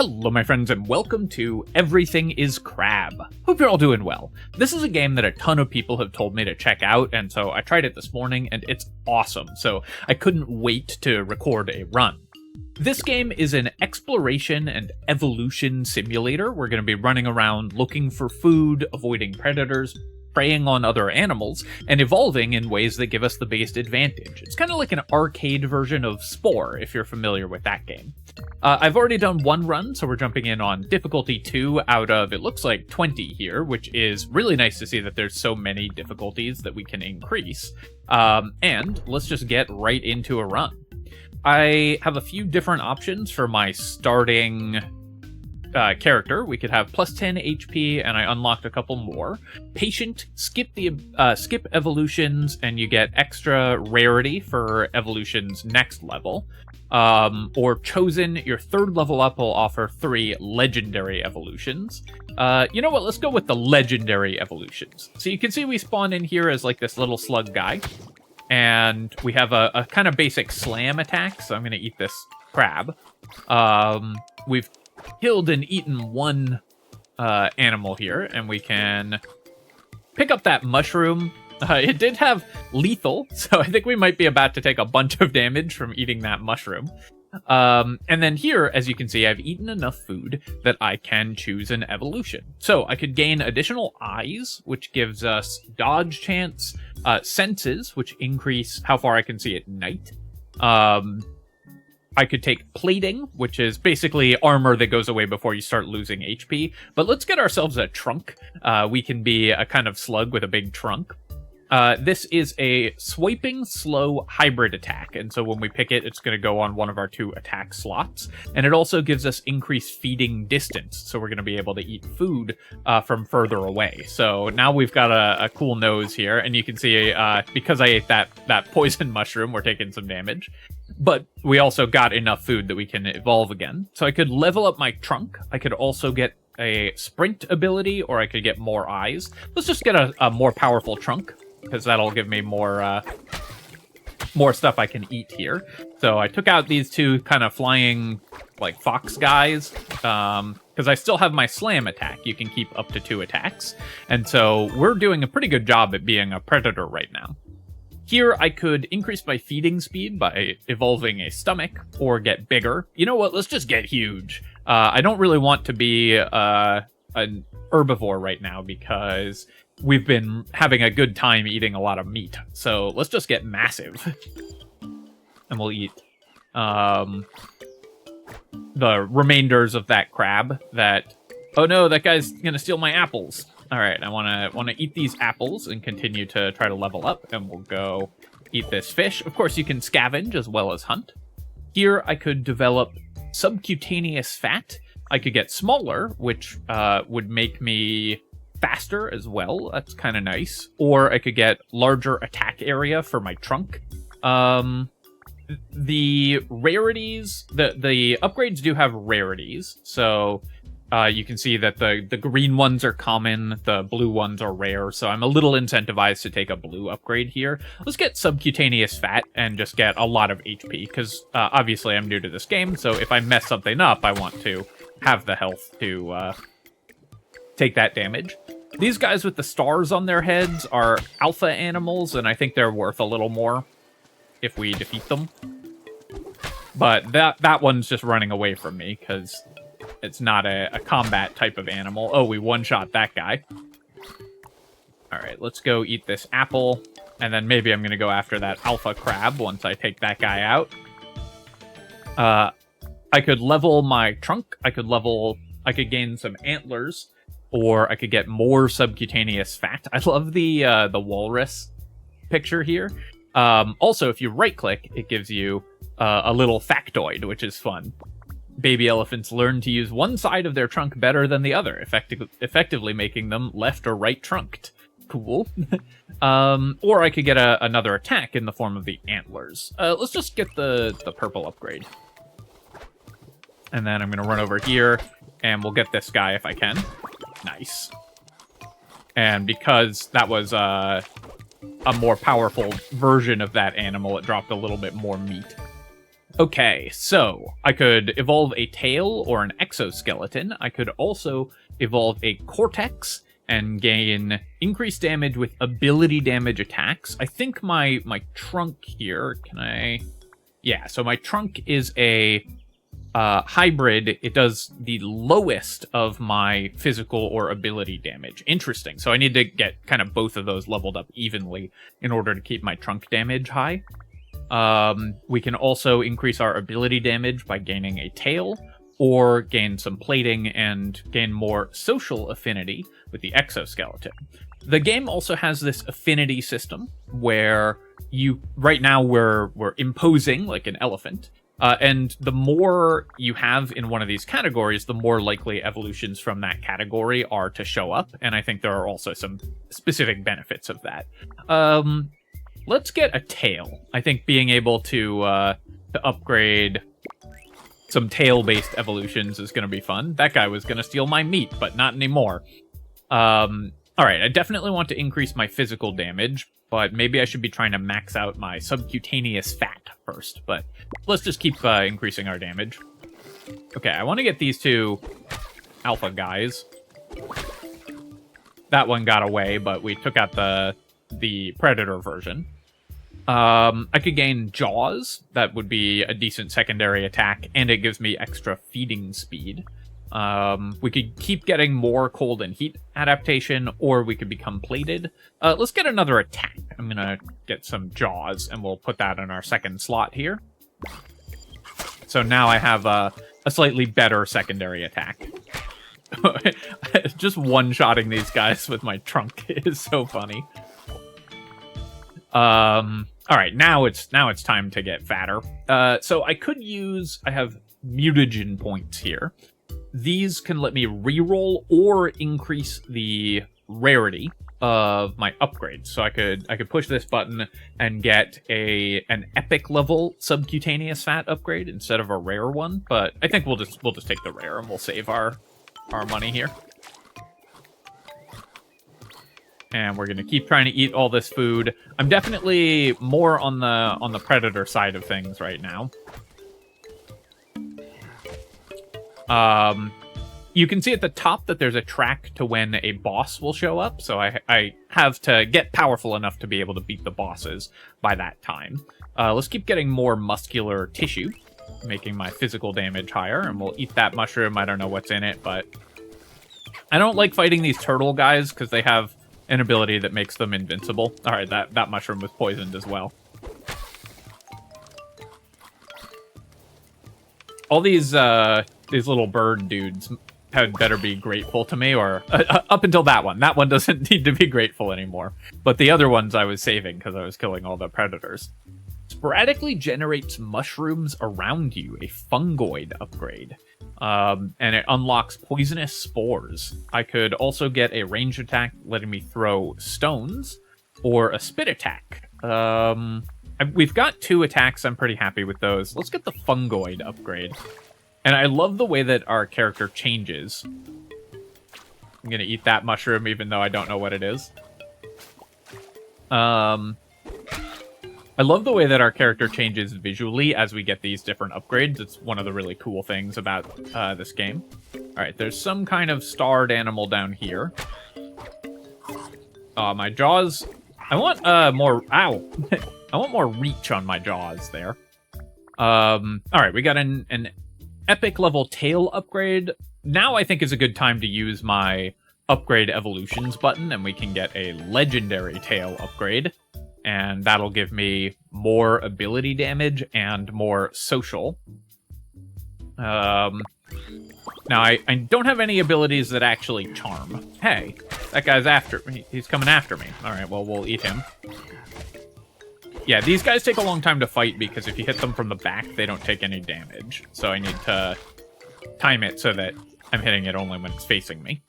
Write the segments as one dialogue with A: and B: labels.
A: Hello my friends and welcome to Everything is Crab. Hope you're all doing well. This is a game that a ton of people have told me to check out, and so I tried it this morning and it's awesome, so I couldn't wait to record a run. This game is an exploration and evolution simulator. We're going to be running around looking for food, avoiding predators, preying on other animals, and evolving in ways that give us the biggest advantage. It's kind of like an arcade version of Spore, if you're familiar with that game. I've already done one run, so we're jumping in on difficulty 2 out of, it looks like 20 here, which is really nice to see that there's so many difficulties that we can increase. And let's just get right into a run. I have a few different options for my starting character. We could have plus 10 HP, and I unlocked a couple more. Patient, skip evolutions, and you get extra rarity for evolutions next level. Or chosen, your third level up will offer 3 legendary evolutions. You know what, let's go with the legendary evolutions. So you can see we spawn in here as like this little slug guy, and we have a kind of basic slam attack, so I'm going to eat this crab. We've killed and eaten one animal here, and we can pick up that mushroom. It did have lethal, so I think we might be about to take a bunch of damage from eating that mushroom. And then here, as you can see, I've eaten enough food that I can choose an evolution. So I could gain additional eyes, which gives us dodge chance, senses, which increase how far I can see at night. I could take plating, which is basically armor that goes away before you start losing HP. But let's get ourselves a trunk. We can be a kind of slug with a big trunk. This is a swiping slow hybrid attack, and so when we pick it, it's going to go on one of our 2 attack slots. And it also gives us increased feeding distance, so we're going to be able to eat food from further away. So now we've got a cool nose here, and you can see because I ate that poison mushroom, we're taking some damage. But we also got enough food that we can evolve again. So I could level up my trunk. I could also get a sprint ability, or I could get more eyes. Let's just get a more powerful trunk, because that'll give me more stuff I can eat here. So I took out these 2 kind of flying, like, fox guys, because I still have my slam attack. You can keep up to 2 attacks. And so we're doing a pretty good job at being a predator right now. Here, I could increase my feeding speed by evolving a stomach, or get bigger. You know what? Let's just get huge. I don't really want to be an herbivore right now, because we've been having a good time eating a lot of meat. So let's just get massive. And we'll eat the remainders of that crab that... Oh no, that guy's gonna steal my apples. Alright, I wanna eat these apples and continue to try to level up, and we'll go eat this fish. Of course, you can scavenge as well as hunt. Here, I could develop subcutaneous fat. I could get smaller, which would make me faster as well. That's kind of nice. Or I could get larger attack area for my trunk. The rarities, the upgrades do have rarities, so you can see that the green ones are common, the blue ones are rare, so I'm a little incentivized to take a blue upgrade here. Let's get subcutaneous fat and just get a lot of HP, because obviously I'm new to this game, so if I mess something up, I want to have the health to take that damage. These guys with the stars on their heads are alpha animals, and I think they're worth a little more if we defeat them. But that one's just running away from me, because it's not a combat type of animal. Oh, we one-shot that guy. Alright, let's go eat this apple, and then maybe I'm going to go after that alpha crab once I take that guy out. I could level my trunk, I could gain some antlers, or I could get more subcutaneous fat. I love the walrus picture here. Also, if you right-click, it gives you a little factoid, which is fun. Baby elephants learn to use one side of their trunk better than the other, effectively making them left or right trunked. Cool. Or I could get another attack in the form of the antlers. Let's just get the purple upgrade. And then I'm going to run over here, and we'll get this guy if I can. Nice. And because that was a more powerful version of that animal, it dropped a little bit more meat. Okay, so I could evolve a tail or an exoskeleton. I could also evolve a cortex and gain increased damage with ability damage attacks. I think my trunk here, can I... Yeah, so my trunk is a hybrid. It does the lowest of my physical or ability damage. Interesting. So I need to get kind of both of those leveled up evenly in order to keep my trunk damage high. We can also increase our ability damage by gaining a tail, or gain some plating and gain more social affinity with the exoskeleton. The game also has this affinity system where right now we're imposing like an elephant, and the more you have in one of these categories, the more likely evolutions from that category are to show up, and I think there are also some specific benefits of that. Let's get a tail. I think being able to upgrade some tail-based evolutions is going to be fun. That guy was going to steal my meat, but not anymore. Alright, I definitely want to increase my physical damage, but maybe I should be trying to max out my subcutaneous fat first, but let's just keep increasing our damage. Okay, I want to get these two alpha guys. That one got away, but we took out the predator version. I could gain jaws. That would be a decent secondary attack, and it gives me extra feeding speed. We could keep getting more cold and heat adaptation, or we could become plated. Let's get another attack. I'm gonna get some jaws, and we'll put that in our second slot here. So now I have a slightly better secondary attack. Just one-shotting these guys with my trunk is so funny. Alright, now it's time to get fatter. So I have mutagen points here. These can let me reroll or increase the rarity of my upgrades. So I could push this button and get an epic level subcutaneous fat upgrade instead of a rare one. But I think we'll just take the rare and we'll save our money here. And we're gonna keep trying to eat all this food. I'm definitely more on the predator side of things right now. You can see at the top that there's a track to when a boss will show up, so I have to get powerful enough to be able to beat the bosses by that time. Let's keep getting more muscular tissue, making my physical damage higher, and we'll eat that mushroom. I don't know what's in it, but I don't like fighting these turtle guys because they have an ability that makes them invincible. Alright, that mushroom was poisoned as well. All these little bird dudes had better be grateful to me, or up until that one. That one doesn't need to be grateful anymore. But the other ones I was saving because I was killing all the predators. Sporadically generates mushrooms around you, a fungoid upgrade. And it unlocks poisonous spores. I could also get a range attack letting me throw stones, or a spit attack. We've got 2 attacks, I'm pretty happy with those. Let's get the fungoid upgrade. And I love the way that our character changes. I'm gonna eat that mushroom even though I don't know what it is. I love the way that our character changes visually as we get these different upgrades. It's one of the really cool things about this game. Alright, there's some kind of starred animal down here. My jaws... I want more... Ow! I want more reach on my jaws there. Alright, we got an epic level tail upgrade. Now I think is a good time to use my upgrade evolutions button, and we can get a legendary tail upgrade. And that'll give me more ability damage and more social. Now, I don't have any abilities that actually charm. Hey, that guy's after me. He's coming after me. Alright, well, we'll eat him. Yeah, these guys take a long time to fight because if you hit them from the back, they don't take any damage. So I need to time it so that I'm hitting it only when it's facing me.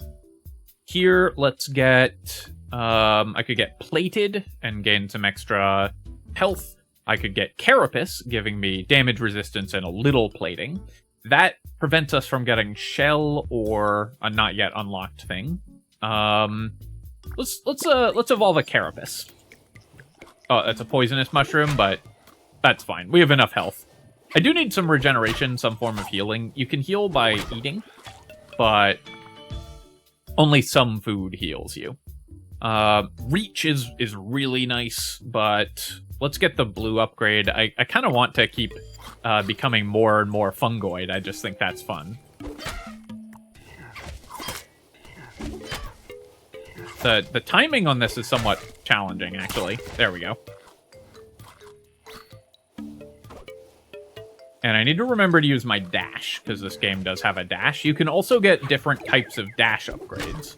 A: Here, let's get... I could get plated and gain some extra health. I could get carapace, giving me damage resistance and a little plating. That prevents us from getting shell or a not yet unlocked thing. Let's evolve a carapace. Oh, that's a poisonous mushroom, but that's fine. We have enough health. I do need some regeneration, some form of healing. You can heal by eating, but only some food heals you. Reach is really nice, but let's get the blue upgrade. I kind of want to keep becoming more and more fungoid. I just think that's fun. The timing on this is somewhat challenging, actually. There we go. And I need to remember to use my dash, because this game does have a dash. You can also get different types of dash upgrades.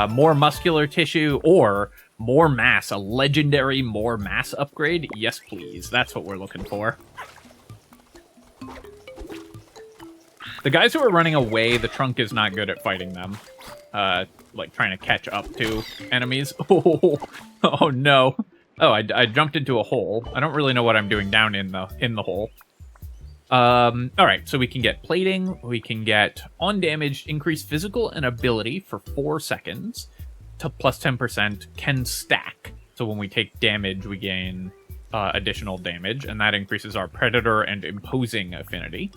A: More muscular tissue or more mass. A legendary more mass upgrade? Yes, please. That's what we're looking for. The guys who are running away, the trunk is not good at fighting them. Like trying to catch up to enemies. Oh no. Oh, I jumped into a hole. I don't really know what I'm doing down in the hole. Alright, so we can get plating, we can get on damage, increased physical and ability for 4 seconds, to plus 10%, can stack. So when we take damage, we gain additional damage, and that increases our predator and imposing affinity.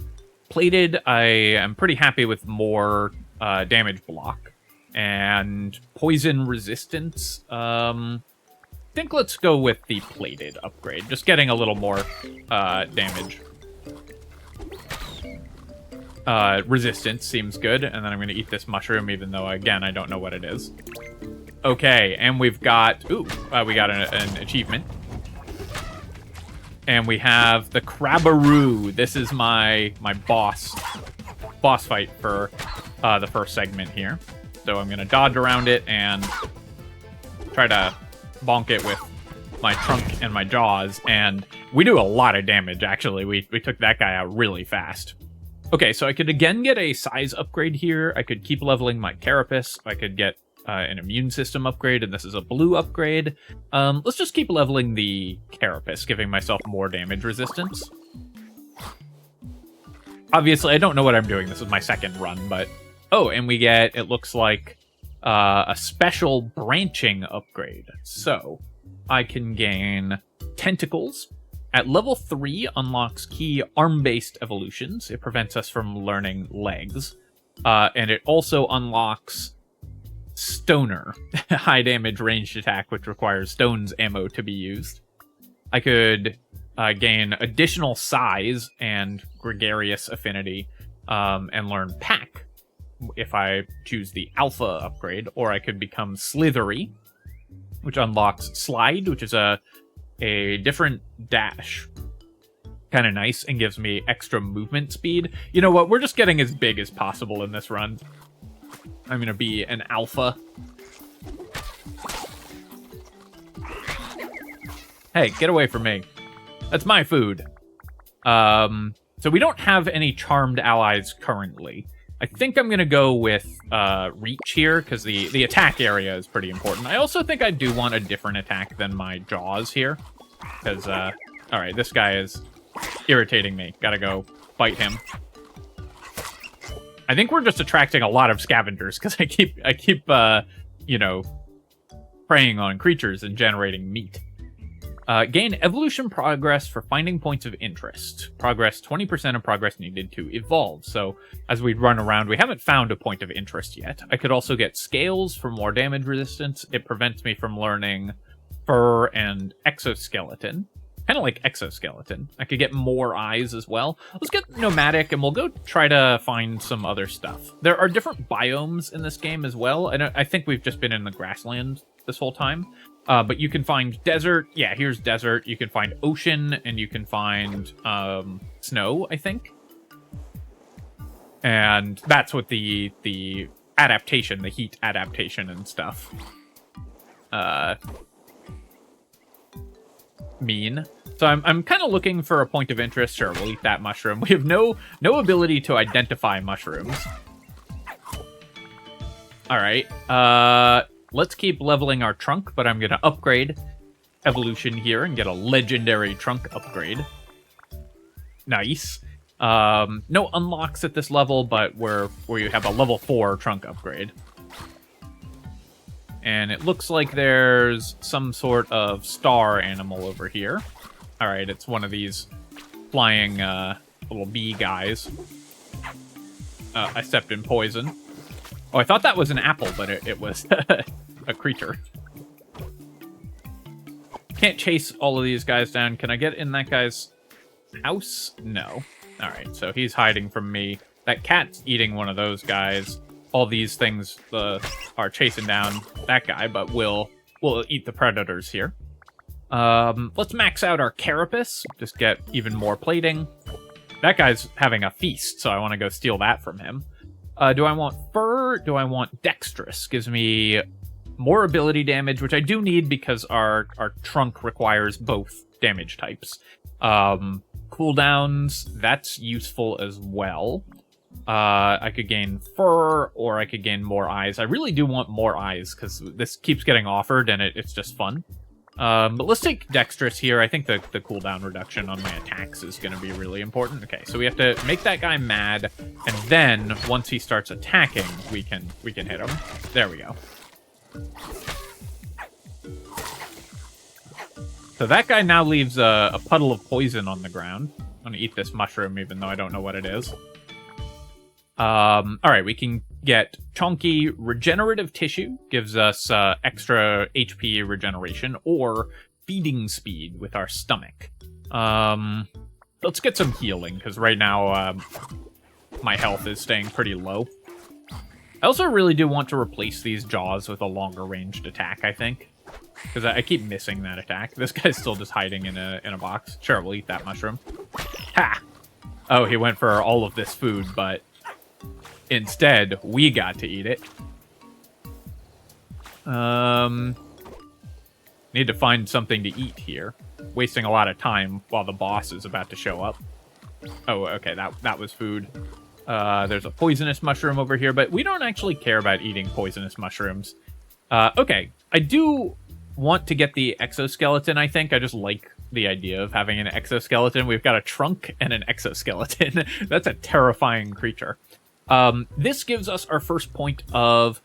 A: Plated, I am pretty happy with more damage block. And poison resistance, I think let's go with the plated upgrade. Just getting a little more damage. Resistance seems good, and then I'm going to eat this mushroom, even though, again, I don't know what it is. Okay, and we've got... Ooh, we got an achievement. And we have the Krabaroo. This is my boss fight for the first segment here. So I'm going to dodge around it and try to bonk it with my trunk and my jaws. And we do a lot of damage, actually. We took that guy out really fast. Okay, so I could again get a size upgrade here. I could keep leveling my carapace. I could get an immune system upgrade, and this is a blue upgrade. Let's just keep leveling the carapace, giving myself more damage resistance. Obviously, I don't know what I'm doing. This is my second run, but... Oh, and we get, it looks like, a special branching upgrade. So, I can gain tentacles. At level 3, unlocks key arm-based evolutions. It prevents us from learning legs. And it also unlocks Stoner, high damage ranged attack, which requires stones ammo to be used. I could gain additional size and gregarious affinity, and learn Pack if I choose the Alpha upgrade, or I could become Slithery, which unlocks Slide, which is a different dash. Kind of nice, and gives me extra movement speed. You know what, we're just getting as big as possible in this run. I'm gonna be an Alpha. Hey, get away from me. That's my food. So we don't have any charmed allies currently. I think I'm gonna go with reach here, because the attack area is pretty important. I also think I do want a different attack than my jaws here. Because, alright, this guy is irritating me. Gotta go fight him. I think we're just attracting a lot of scavengers, because I keep you know, preying on creatures and generating meat. Gain evolution progress for finding points of interest. Progress 20% of progress needed to evolve. So as we run around, we haven't found a point of interest yet. I could also get scales for more damage resistance. It prevents me from learning fur and exoskeleton. Kind of like exoskeleton. I could get more eyes as well. Let's get nomadic, and we'll go try to find some other stuff. There are different biomes in this game as well. And I think we've just been in the grassland this whole time. But you can find desert. Yeah, here's desert. You can find ocean, and you can find snow, I think. And that's what the adaptation, the heat adaptation and stuff mean. So I'm kind of looking for a point of interest. Sure, we'll eat that mushroom. We have no ability to identify mushrooms. All right. Let's keep leveling our trunk, but I'm going to upgrade evolution here and get a legendary trunk upgrade. Nice. No unlocks at this level, but where you have a level 4 trunk upgrade. And it looks like there's some sort of star animal over here. Alright, it's one of these flying little bee guys. I stepped in poison. Oh, I thought that was an apple, but it was a creature. Can't chase all of these guys down. Can I get in that guy's house? No. Alright, so he's hiding from me. That cat's eating one of those guys. All these things are chasing down that guy, but we'll eat the predators here. Let's max out our carapace. Just get even more plating. That guy's having a feast, so I want to go steal that from him. Do I want fur? Do I want dexterous? Gives me more ability damage, which I do need because our trunk requires both damage types. Cooldowns, that's useful as well. I could gain fur, or I could gain more eyes. I really do want more eyes, because this keeps getting offered, and it's just fun. But let's take dexterous here. I think the cooldown reduction on my attacks is going to be really important. Okay, so we have to make that guy mad, and then once he starts attacking, we can hit him. There we go. So that guy now leaves a puddle of poison on the ground. I'm going to eat this mushroom, even though I don't know what it is. Alright, we can get chunky regenerative tissue, gives us extra HP regeneration, or feeding speed with our stomach. Let's get some healing, because right now my health is staying pretty low. I also really do want to replace these jaws with a longer ranged attack, I think. Because I keep missing that attack. This guy's still just hiding in a box. Sure, we'll eat that mushroom. Ha! Oh, he went for all of this food, but instead, we got to eat it. Need to find something to eat here. Wasting a lot of time while the boss is about to show up. Oh, okay, that was food. There's a poisonous mushroom over here, but we don't actually care about eating poisonous mushrooms. Okay, I do want to get the exoskeleton, I think. I just like the idea of having an exoskeleton. We've got a trunk and an exoskeleton. That's a terrifying creature. This gives us our first point of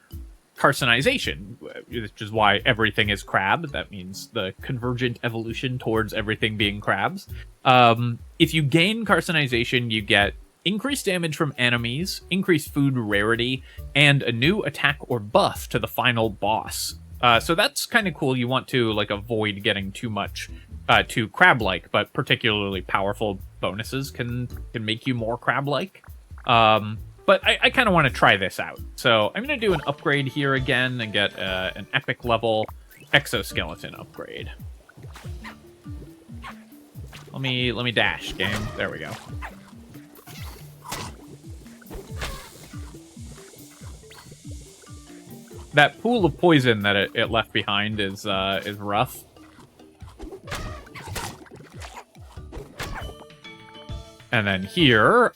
A: carcinization, which is why everything is crab. That means the convergent evolution towards everything being crabs. If you gain carcinization, you get increased damage from enemies, increased food rarity, and a new attack or buff to the final boss. So that's kind of cool. You want to avoid getting too much too crab-like, but particularly powerful bonuses can make you more crab-like. But I kind of want to try this out. So I'm going to do an upgrade here again and get an epic level exoskeleton upgrade. Let me dash, game. There we go. That pool of poison that it left behind is rough. And then here,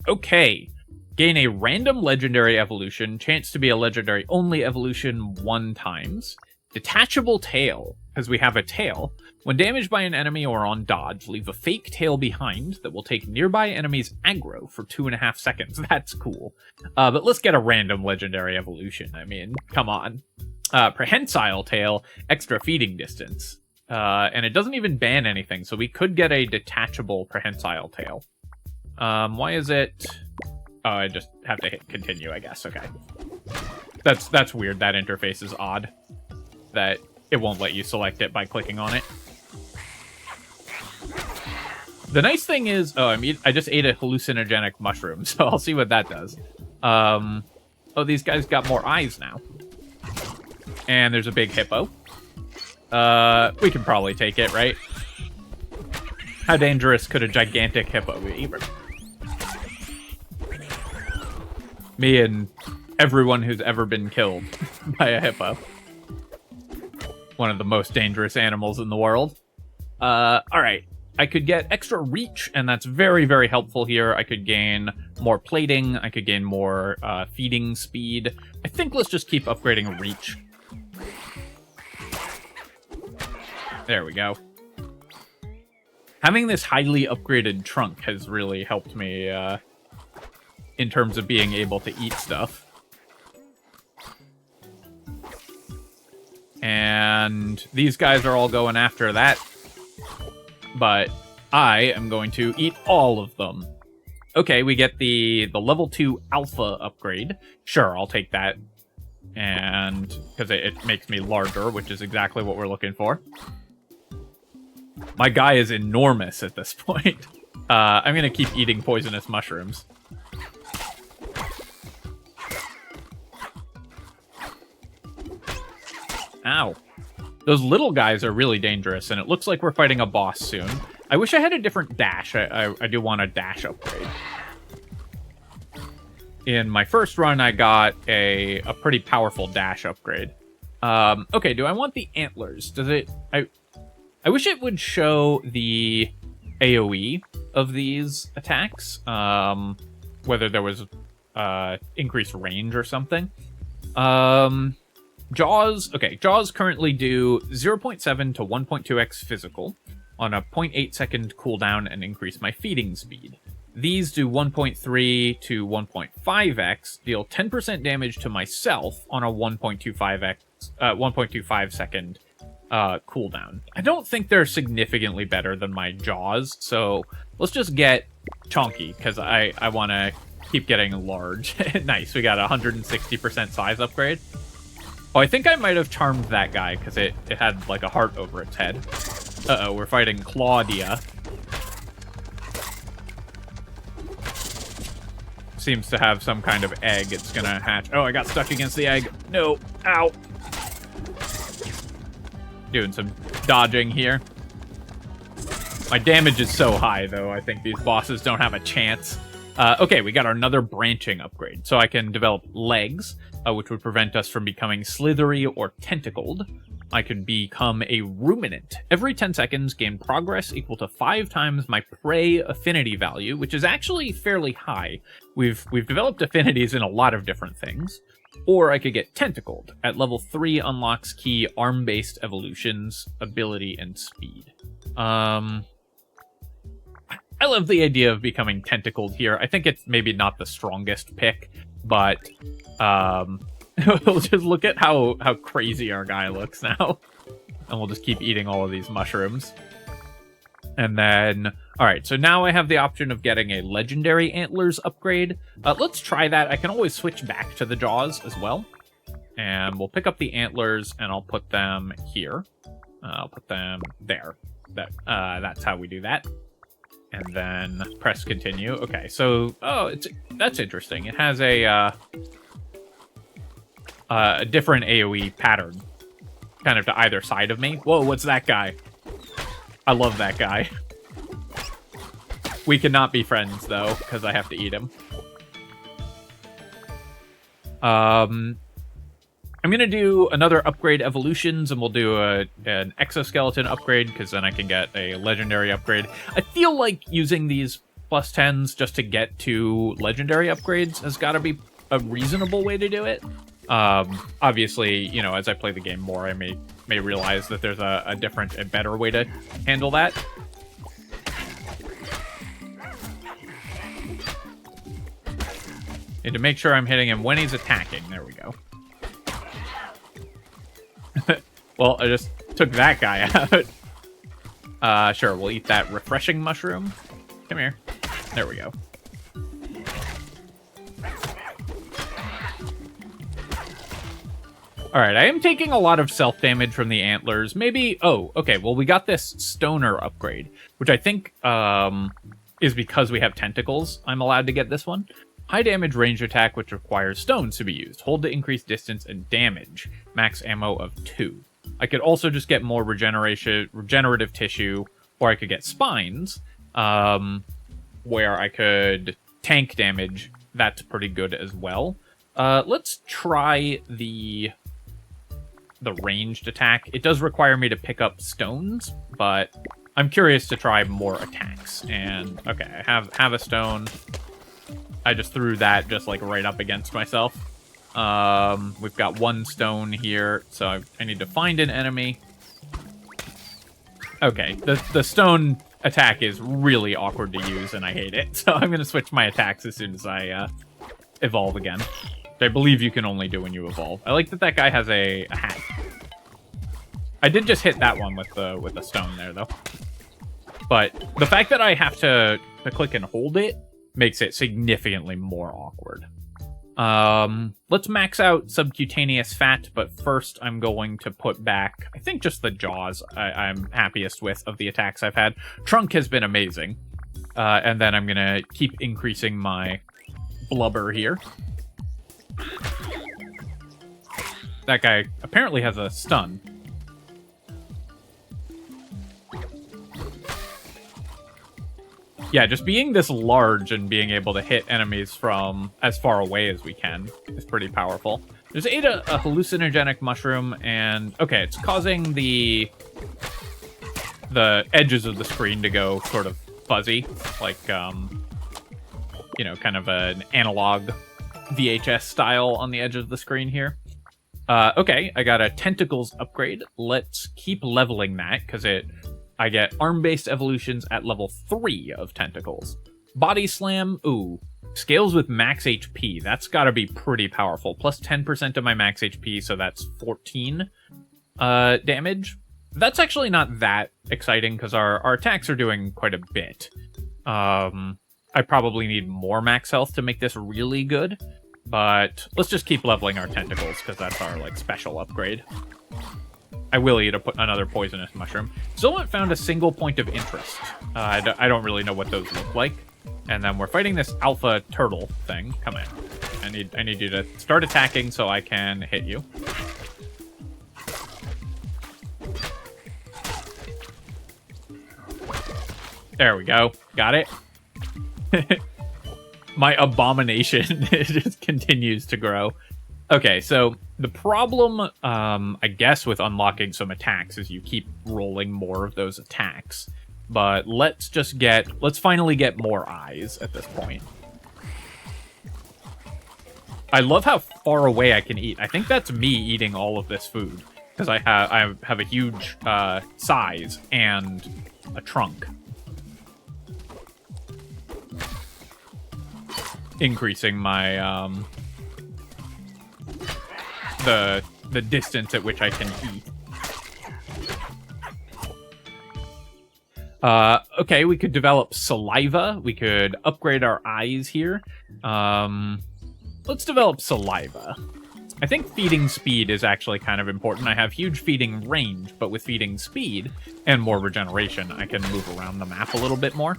A: okay. Gain a random legendary evolution. Chance to be a legendary only evolution 1 times. Detachable tail, because we have a tail. When damaged by an enemy or on dodge, leave a fake tail behind that will take nearby enemies aggro for 2.5 seconds. That's cool. But let's get a random legendary evolution. I mean, come on. Prehensile tail, extra feeding distance. And it doesn't even ban anything, so we could get a detachable prehensile tail. Why is it... Oh, I just have to hit continue, I guess. Okay. That's weird. That interface is odd. That it won't let you select it by clicking on it. The nice thing is... Oh, I just ate a hallucinogenic mushroom, so I'll see what that does. Oh, these guys got more eyes now. And there's a big hippo. We can probably take it, right? How dangerous could a gigantic hippo be? Me and everyone who's ever been killed by a hippo. One of the most dangerous animals in the world. Alright. I could get extra reach, and that's very, very helpful here. I could gain more plating. I could gain more feeding speed. I think let's just keep upgrading reach. There we go. Having this highly upgraded trunk has really helped me in terms of being able to eat stuff. And these guys are all going after that but I am going to eat all of them. Okay, we get the level 2 alpha upgrade. Sure, I'll take that. And because it makes me larger, which is exactly what we're looking for. My guy is enormous at this point. I'm going to keep eating poisonous mushrooms. Ow. Those little guys are really dangerous, and it looks like we're fighting a boss soon. I wish I had a different dash. I do want a dash upgrade. In my first run, I got a pretty powerful dash upgrade. Okay, do I want the antlers? Does it... I wish it would show the AoE of these attacks. Whether there was increased range or something. Jaws. Okay, Jaws currently do 0.7 to 1.2x physical on a 0.8 second cooldown and increase my feeding speed. These do 1.3 to 1.5x, deal 10% damage to myself on a 1.25 second cooldown. I don't think they're significantly better than my Jaws, so let's just get chonky, because I want to keep getting large. Nice, we got a 160% size upgrade. Oh, I think I might have charmed that guy, because it had, like, a heart over its head. Uh-oh, we're fighting Claudia. Seems to have some kind of egg it's gonna hatch. Oh, I got stuck against the egg. No. Ow. Doing some dodging here. My damage is so high, though. I think these bosses don't have a chance. Okay, we got another branching upgrade. So I can develop legs, which would prevent us from becoming slithery or tentacled. I can become a ruminant. Every 10 seconds, gain progress equal to 5 times my prey affinity value, which is actually fairly high. We've developed affinities in a lot of different things. Or I could get tentacled. At level 3, unlocks key arm-based evolutions, ability, and speed. I love the idea of becoming tentacled here. I think it's maybe not the strongest pick, but we'll just look at how crazy our guy looks now. And we'll just keep eating all of these mushrooms. And then, alright, so now I have the option of getting a legendary antlers upgrade. Let's try that. I can always switch back to the Jaws as well. And we'll pick up the antlers, and I'll put them here. I'll put them there. That's how we do that. And then press continue. Okay, so that's interesting. It has a different AoE pattern, kind of to either side of me. Whoa, what's that guy? I love that guy. We cannot be friends though, because I have to eat him. I'm gonna do another upgrade evolutions, and we'll do an exoskeleton upgrade, because then I can get a legendary upgrade. I feel like using these plus 10s just to get to legendary upgrades has got to be a reasonable way to do it. Obviously, you know, as I play the game more, I may realize that there's a different and better way to handle that. Need to make sure I'm hitting him when he's attacking. There we go. Well, I just took that guy out. Sure, we'll eat that refreshing mushroom. Come here. There we go. Alright, I am taking a lot of self-damage from the antlers. Maybe... Oh, okay, well, we got this stoner upgrade, which I think is because we have tentacles. I'm allowed to get this one. High damage range attack, which requires stones to be used. Hold to increase distance and damage. Max ammo of 2. I could also just get more regenerative tissue, or I could get spines, where I could tank damage. That's pretty good as well. Let's try the ranged attack. It does require me to pick up stones, but I'm curious to try more attacks. And okay, I have a stone. I just threw that just like right up against myself. We've got one stone here, so I need to find an enemy. Okay, the stone attack is really awkward to use, and I hate it. So I'm going to switch my attacks as soon as I evolve again. Which I believe you can only do when you evolve. I like that guy has a hat. I did just hit that one with the stone there, though. But the fact that I have to click and hold it makes it significantly more awkward. Let's max out subcutaneous fat, but first I'm going to put back, I think, just the jaws I'm happiest with of the attacks I've had. Trunk has been amazing. And then I'm going to keep increasing my blubber here. That guy apparently has a stun. Yeah, just being this large and being able to hit enemies from as far away as we can is pretty powerful. There's a hallucinogenic mushroom, and okay, it's causing the edges of the screen to go sort of fuzzy, like you know, kind of an analog VHS style on the edge of the screen here. Okay, I got a tentacles upgrade. Let's keep leveling that, because I get arm-based evolutions at level 3 of tentacles. Body slam, ooh. Scales with max HP, that's gotta be pretty powerful. Plus 10% of my max HP, so that's 14 damage. That's actually not that exciting, because our attacks are doing quite a bit. I probably need more max health to make this really good. But let's just keep leveling our tentacles, because that's our, like, special upgrade. I will eat another poisonous mushroom. Still haven't found a single point of interest. I don't really know what those look like. And then we're fighting this alpha turtle thing. Come in. I need you to start attacking so I can hit you. There we go. Got it. My abomination just continues to grow. Okay, so the problem, I guess, with unlocking some attacks is you keep rolling more of those attacks. But let's finally get more eyes at this point. I love how far away I can eat. I think that's me eating all of this food, because I have a huge size and a trunk. Increasing my the distance at which I can eat. Okay, we could develop saliva. We could upgrade our eyes here. Let's develop saliva. I think feeding speed is actually kind of important. I have huge feeding range, but with feeding speed and more regeneration, I can move around the map a little bit more.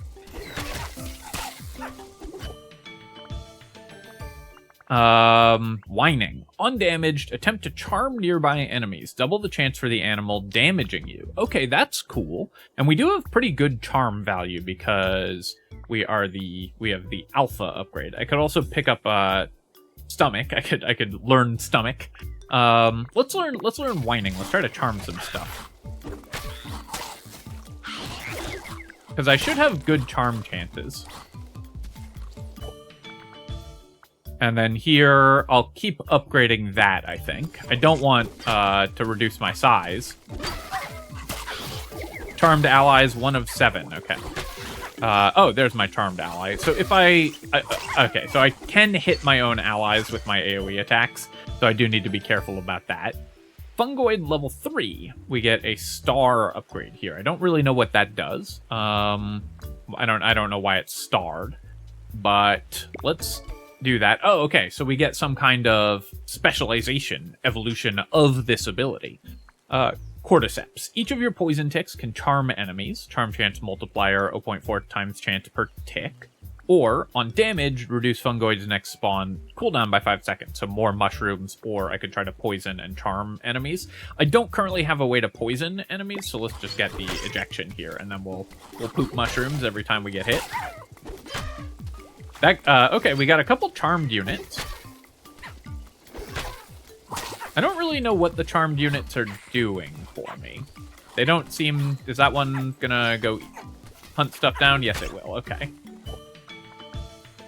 A: Whining. Undamaged, attempt to charm nearby enemies. Double the chance for the animal damaging you. Okay, that's cool. And we do have pretty good charm value because we have the alpha upgrade. I could also pick up stomach. I could learn stomach. Let's learn whining. Let's try to charm some stuff. Because I should have good charm chances. And then here, I'll keep upgrading that, I think. I don't want to reduce my size. Charmed allies, 1 of 7. Okay. Oh, there's my charmed ally. So if okay, so I can hit my own allies with my AoE attacks. So I do need to be careful about that. Fungoid level 3. We get a star upgrade here. I don't really know what that does. I don't know why it's starred. But let's do that. Oh, okay, so we get some kind of specialization, evolution of this ability. Cordyceps. Each of your poison ticks can charm enemies. Charm chance multiplier, 0.4 times chance per tick. Or, on damage, reduce Fungoid's next spawn cooldown by 5 seconds. So more mushrooms, or I could try to poison and charm enemies. I don't currently have a way to poison enemies, so let's just get the ejection here, and then we'll poop mushrooms every time we get hit. Okay, we got a couple charmed units. I don't really know what the charmed units are doing for me. They don't seem... Is that one gonna go hunt stuff down? Yes, it will. Okay.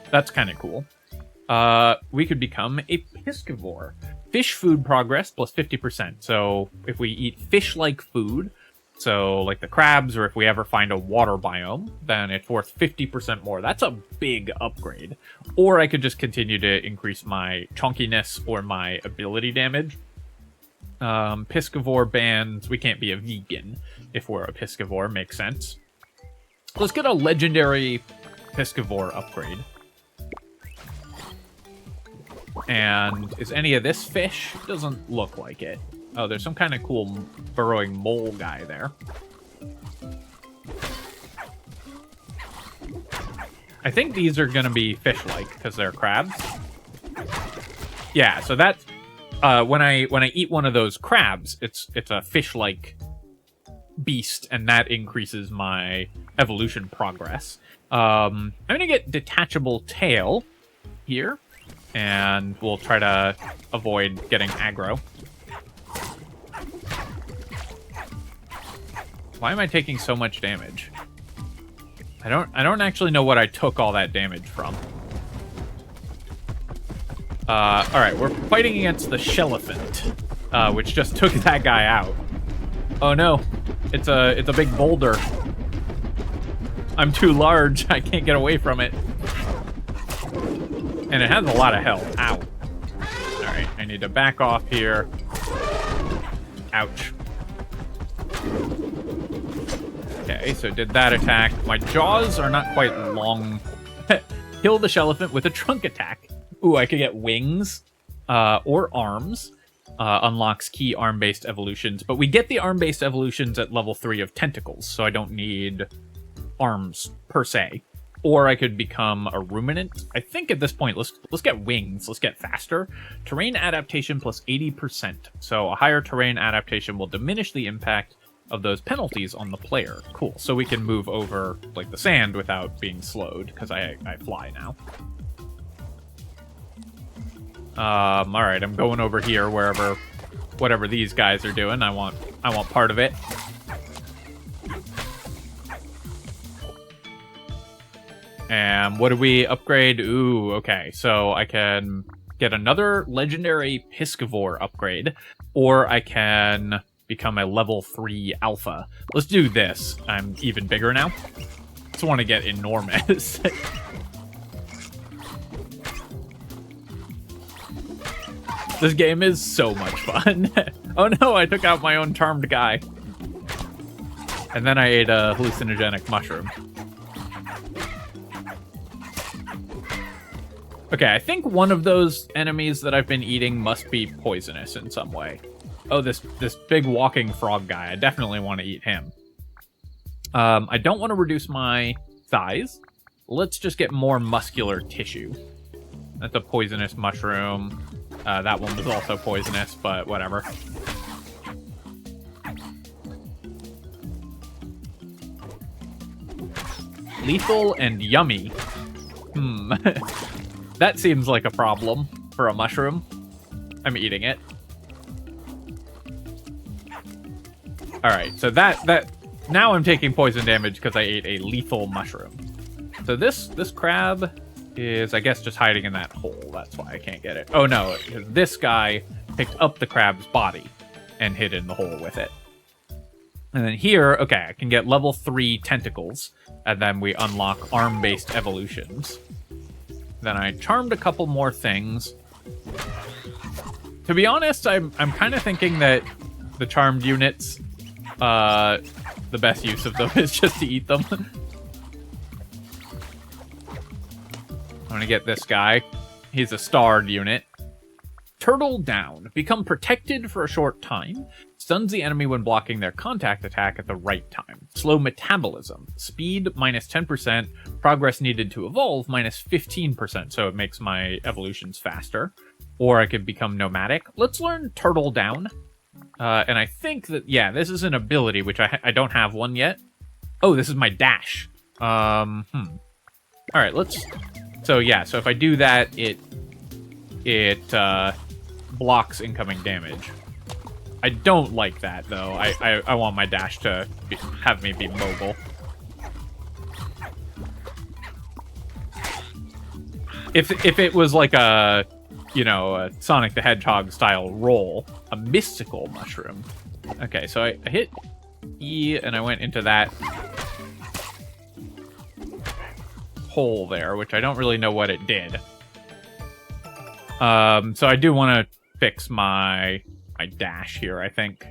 A: That's kind of cool. We could become a piscivore. Fish food progress plus 50%. So if we eat fish-like food... So, like the crabs, or if we ever find a water biome, then it's worth 50% more. That's a big upgrade. Or I could just continue to increase my chunkiness or my ability damage. Piscivore bans, we can't be a vegan if we're a piscivore, makes sense. Let's get a legendary piscivore upgrade. And is any of this fish? Doesn't look like it. Oh, there's some kind of cool burrowing mole guy there. I think these are going to be fish-like because they're crabs. Yeah, so that's when I eat one of those crabs, it's a fish-like beast, and that increases my evolution progress. I'm gonna get detachable tail here, and we'll try to avoid getting aggro. Why am I taking so much damage? I don't actually know what I took all that damage from. Alright, we're fighting against the Shellelephant, which just took that guy out. Oh no, it's a big boulder. I'm too large, I can't get away from it. And it has a lot of health. Ow. Alright, I need to back off here. Ouch. Okay, so did that attack. My jaws are not quite long. Kill the Shellelephant with a trunk attack. Ooh, I could get wings or arms. Unlocks key arm-based evolutions. But we get the arm-based evolutions at level 3 of tentacles, so I don't need arms per se. Or I could become a ruminant. I think at this point, let's get wings. Let's get faster. Terrain adaptation plus 80%. So a higher terrain adaptation will diminish the impact of those penalties on the player. Cool. So we can move over like the sand without being slowed because I fly now. All right, I'm going over here whatever these guys are doing. I want part of it. And what do we upgrade? Ooh, okay. So I can get another legendary piscivore upgrade, or I can become a level 3 alpha. Let's do this. I'm even bigger now. Just want to get enormous. This game is so much fun. Oh no, I took out my own charmed guy. And then I ate a hallucinogenic mushroom. Okay, I think one of those enemies that I've been eating must be poisonous in some way. Oh, this big walking frog guy. I definitely want to eat him. I don't want to reduce my size. Let's just get more muscular tissue. That's a poisonous mushroom. That one was also poisonous, but whatever. Lethal and yummy. That seems like a problem for a mushroom. I'm eating it. Alright, so that now I'm taking poison damage because I ate a lethal mushroom. So this crab is, I guess, just hiding in that hole. That's why I can't get it. Oh no, this guy picked up the crab's body and hid in the hole with it. And then here, okay, I can get level 3 tentacles, and then we unlock arm-based evolutions. Then I charmed a couple more things. To be honest, I'm kind of thinking that the charmed units, the best use of them is just to eat them. I'm gonna get this guy. He's a starred unit. Turtle down. Become protected for a short time. Stuns the enemy when blocking their contact attack at the right time. Slow metabolism. Speed minus 10%. Progress needed to evolve minus 15%. So it makes my evolutions faster. Or I could become nomadic. Let's learn turtle down. And I think that, yeah, this is an ability, which I don't have one yet. Oh, this is my dash. All right, let's... So yeah, so if I do that, it blocks incoming damage. I don't like that, though. I want my dash to have me be mobile. If it was like a, you know, a Sonic the Hedgehog style roll, a mystical mushroom. Okay, so I hit E and I went into that hole there, which I don't really know what it did. So I do want to fix my dash here, I think.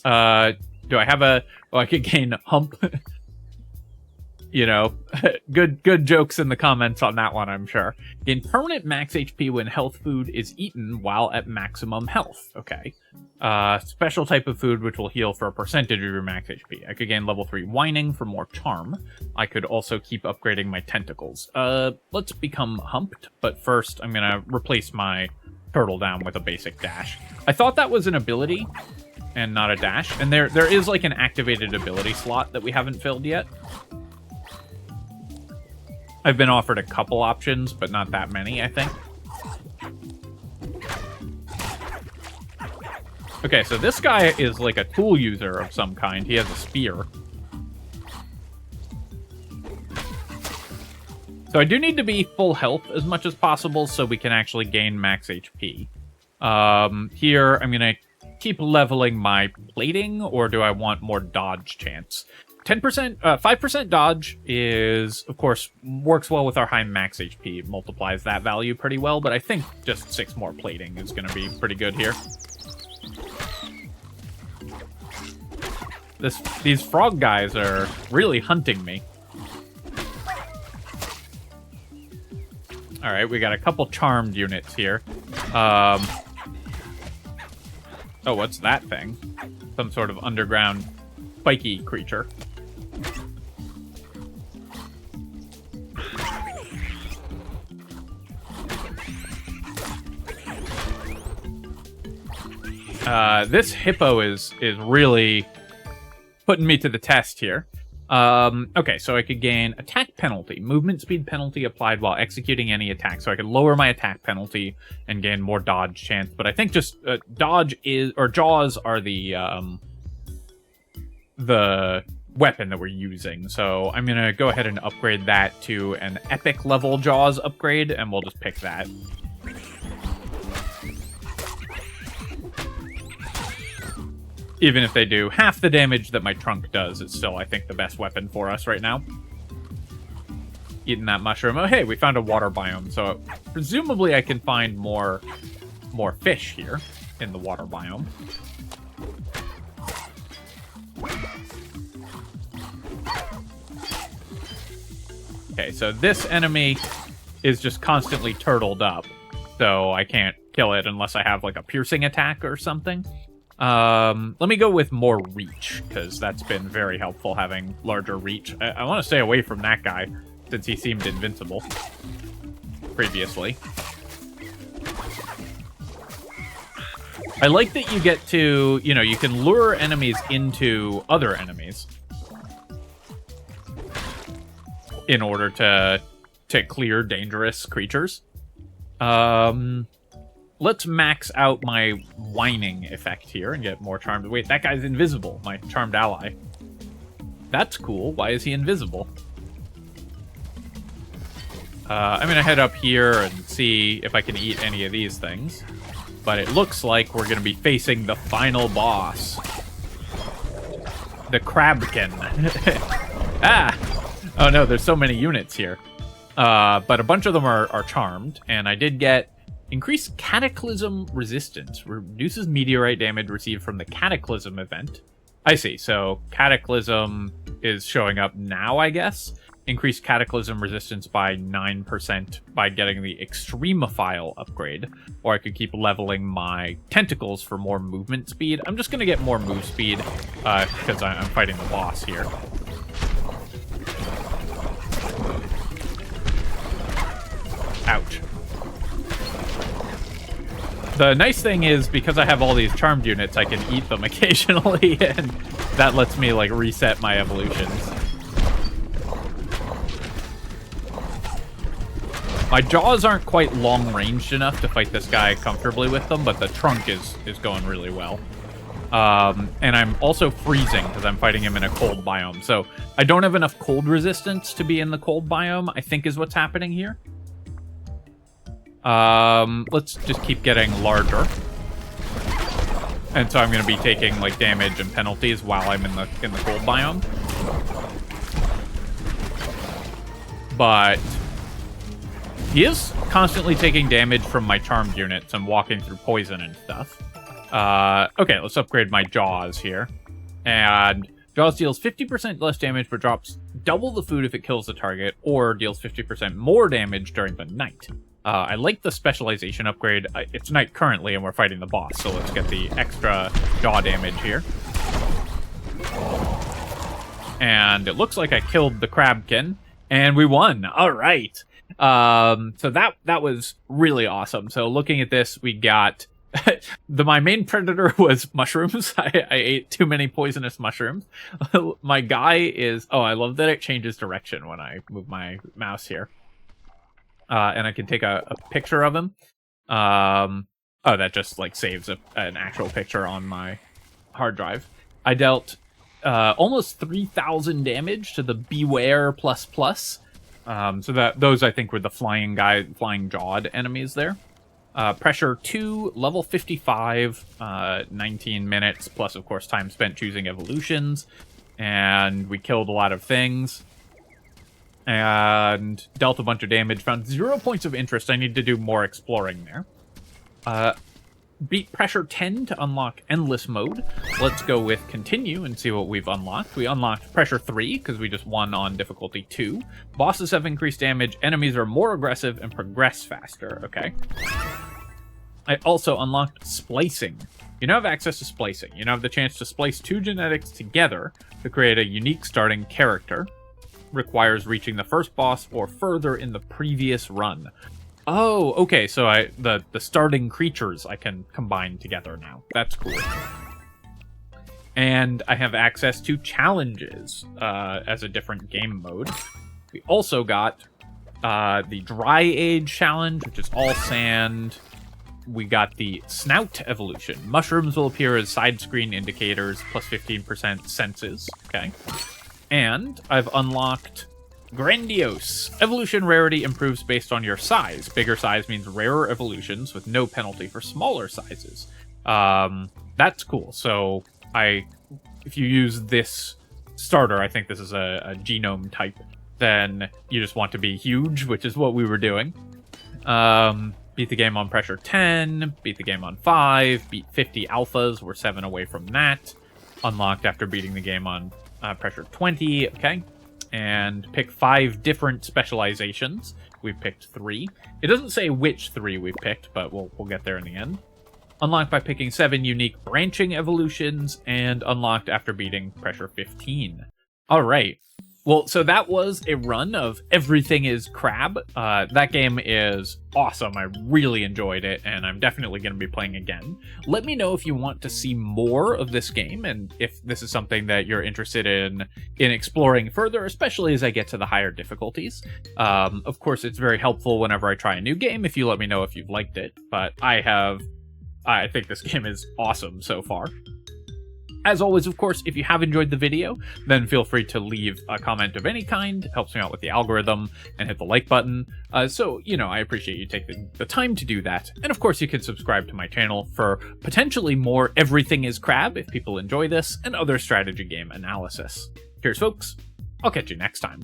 A: Do I have a... Oh, I could gain hump. You know, good jokes in the comments on that one, I'm sure. Gain permanent max HP when health food is eaten while at maximum health. Okay. Special type of food which will heal for a percentage of your max HP. I could gain level 3 whining for more charm. I could also keep upgrading my tentacles. Let's become humped, but first I'm gonna replace my turtle down with a basic dash. I thought that was an ability and not a dash, and there is like an activated ability slot that we haven't filled yet. I've been offered a couple options, but not that many, I think. Okay, so this guy is like a tool user of some kind. He has a spear. So I do need to be full health as much as possible so we can actually gain max HP. Here, I'm going to keep leveling my plating, or do I want more dodge chance? 10%, 5% dodge is, of course, works well with our high max HP. It multiplies that value pretty well, but I think just 6 more plating is going to be pretty good here. These frog guys are really hunting me. Alright, we got a couple charmed units here. Oh, what's that thing? Some sort of underground spiky creature. This hippo is really putting me to the test here. Okay, so I could gain attack penalty. Movement speed penalty applied while executing any attack. So I could lower my attack penalty and gain more dodge chance. But I think just dodge is, or jaws are the weapon that we're using. So I'm going to go ahead and upgrade that to an epic level jaws upgrade, and we'll just pick that. Even if they do half the damage that my trunk does, it's still, I think, the best weapon for us right now. Eating that mushroom. Oh, hey, we found a water biome, so presumably I can find more fish here in the water biome. Okay, so this enemy is just constantly turtled up, so I can't kill it unless I have, like, a piercing attack or something. Let me go with more reach, because that's been very helpful, having larger reach. I want to stay away from that guy, since he seemed invincible previously. I like that you get to, you know, you can lure enemies into other enemies in order to clear dangerous creatures. Let's max out my whining effect here and get more charmed. Wait, that guy's invisible, my charmed ally. That's cool. Why is he invisible? I'm gonna head up here and see if I can eat any of these things. But it looks like we're gonna be facing the final boss. The Crabkin. Ah! Oh no, there's so many units here. But a bunch of them are charmed, and I did get increased Cataclysm resistance. Reduces meteorite damage received from the Cataclysm event. I see, so Cataclysm is showing up now, I guess. Increased Cataclysm resistance by 9% by getting the Extremophile upgrade. Or I could keep leveling my tentacles for more movement speed. I'm just going to get more move speed, because I'm fighting the boss here. Ouch. The nice thing is, because I have all these charmed units, I can eat them occasionally, and that lets me, like, reset my evolutions. My jaws aren't quite long-ranged enough to fight this guy comfortably with them, but the trunk is going really well. And I'm also freezing, because I'm fighting him in a cold biome. So I don't have enough cold resistance to be in the cold biome, I think is what's happening here. Let's just keep getting larger. And so I'm going to be taking, like, damage and penalties while I'm in the cold biome. But he is constantly taking damage from my charmed units and walking through poison and stuff. Okay, let's upgrade my jaws here. And jaws deals 50% less damage, but drops double the food if it kills the target, or deals 50% more damage during the night. I like the specialization upgrade. It's night currently, and we're fighting the boss, so let's get the extra jaw damage here. And it looks like I killed the Crabkin, and we won. All right. So that was really awesome. So looking at this, we got my main predator was mushrooms. I ate too many poisonous mushrooms. My guy is, oh, I love that it changes direction when I move my mouse here. And I can take a picture of him. Oh, that just like saves an actual picture on my hard drive. I dealt almost 3,000 damage to the Beware ++. So those I think were the flying jawed enemies there. Pressure 2, level 55, 19 minutes, plus of course time spent choosing evolutions. And we killed a lot of things. And dealt a bunch of damage, found 0 points of interest. I need to do more exploring there. Beat pressure 10 to unlock endless mode. Let's go with continue and see what we've unlocked. We unlocked pressure 3 because we just won on difficulty 2. Bosses have increased damage, enemies are more aggressive, and progress faster. Okay. I also unlocked splicing. You now have access to splicing. You now have the chance to splice 2 genetics together to create a unique starting character. Requires reaching the first boss or further in the previous run. Oh, okay, so the starting creatures I can combine together now. That's cool. And I have access to challenges as a different game mode. We also got the Dry Age challenge, which is all sand. We got the Snout evolution. Mushrooms will appear as side screen indicators, plus 15% senses. Okay. And I've unlocked Grandiose. Evolution rarity improves based on your size. Bigger size means rarer evolutions with no penalty for smaller sizes. That's cool. So if you use this starter, I think this is a genome type, then you just want to be huge, which is what we were doing. Beat the game on pressure 10, beat the game on 5, beat 50 alphas, we're 7 away from that. Unlocked after beating the game on pressure 20, okay. And pick 5 different specializations. We've picked 3. It doesn't say which 3 we've picked, but we'll get there in the end. Unlocked by picking 7 unique branching evolutions, and unlocked after beating pressure 15. Alright. Well, so that was a run of Everything is Crab. That game is awesome. I really enjoyed it, and I'm definitely going to be playing again. Let me know if you want to see more of this game, and if this is something that you're interested in exploring further, especially as I get to the higher difficulties. Of course, it's very helpful whenever I try a new game if you let me know if you've liked it, but I think this game is awesome so far. As always, of course, if you have enjoyed the video, then feel free to leave a comment of any kind. It helps me out with the algorithm, and hit the like button. So, I appreciate you taking the time to do that. And of course, you can subscribe to my channel for potentially more Everything is Crab if people enjoy this, and other strategy game analysis. Cheers, folks. I'll catch you next time.